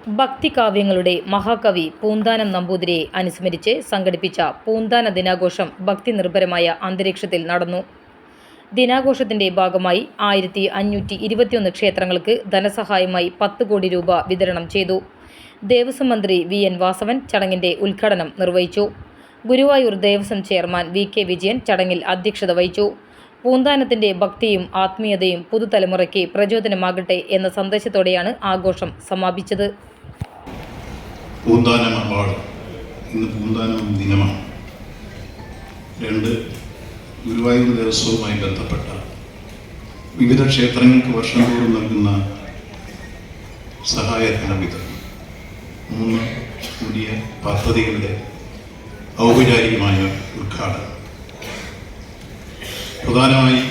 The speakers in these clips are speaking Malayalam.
ഭക്തികാവ്യങ്ങളുടെ മഹാകവി പൂന്താനം നമ്പൂതിരിയെ അനുസ്മരിച്ച് സംഘടിപ്പിച്ച പൂന്താന ദിനാഘോഷം ഭക്തിനിർഭരമായ അന്തരീക്ഷത്തിൽ നടന്നു. ദിനാഘോഷത്തിന്റെ ഭാഗമായി 1521 ക്ഷേത്രങ്ങൾക്ക് ധനസഹായമായി 10 കോടി രൂപ വിതരണം ചെയ്തു. ദേവസ്വം മന്ത്രി VN വാസവൻ ചടങ്ങിന്റെ ഉദ്ഘാടനം നിർവഹിച്ചു. ഗുരുവായൂർ ദേവസ്വം ചെയർമാൻ VK വിജയൻ ചടങ്ങിൽ അധ്യക്ഷത വഹിച്ചു. പൂന്താനത്തിന്റെ ഭക്തിയും ആത്മീയതയും പുതുതലമുറയ്ക്ക് പ്രചോദനമാകട്ടെ എന്ന സന്ദേശത്തോടെയാണ് ആഘോഷം സമാപിച്ചത്. പൂന്താനം അവാർഡ് ഇന്ന് പൂന്താനം ദിനമാണ്. 2 ഗുരുവായൂർ ദേവസ്വവുമായി ബന്ധപ്പെട്ട വിവിധ ക്ഷേത്രങ്ങൾക്ക് വർഷം തോറും നൽകുന്ന സഹായധന വിതരണം, 3 പുതിയ പദ്ധതികളുടെ ഔപചാരികമായ ഉദ്ഘാടനം. പ്രധാനമായി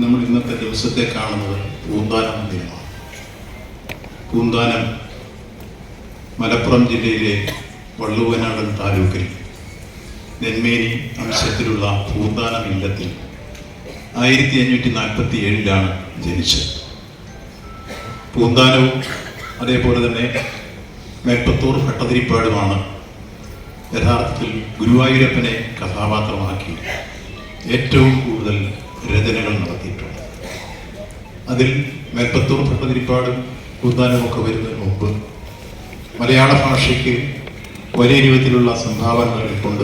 നമ്മൾ ഇന്നത്തെ ദിവസത്തെ കാണുന്നത് പൂന്താനം ദിനമാണ്. പൂന്താനം മലപ്പുറം ജില്ലയിലെ വള്ളുവനാടൻ താലൂക്കിൽ നെന്മേനി അംശത്തിലുള്ള പൂന്താനം ഇല്ലത്തിൽ 1547 ജനിച്ചത്. പൂന്താനവും അതേപോലെ തന്നെ മേൽപ്പത്തൂർ ഭട്ടതിരിപ്പാടുമാണ് യഥാർത്ഥത്തിൽ ഗുരുവായൂരപ്പനെ കഥാപാത്രമാക്കി ഏറ്റവും കൂടുതൽ രചനകൾ നടത്തിയിട്ടുണ്ട്. അതിൽ മേൽപ്പത്തൂർ ഭട്ടതിരിപ്പാടും പൂന്താനവുമൊക്കെ വരുന്നതിന് മുമ്പ് മലയാള ഭാഷയ്ക്ക് വലിയ രൂപത്തിലുള്ള സംഭാവനകൾ കൊണ്ട്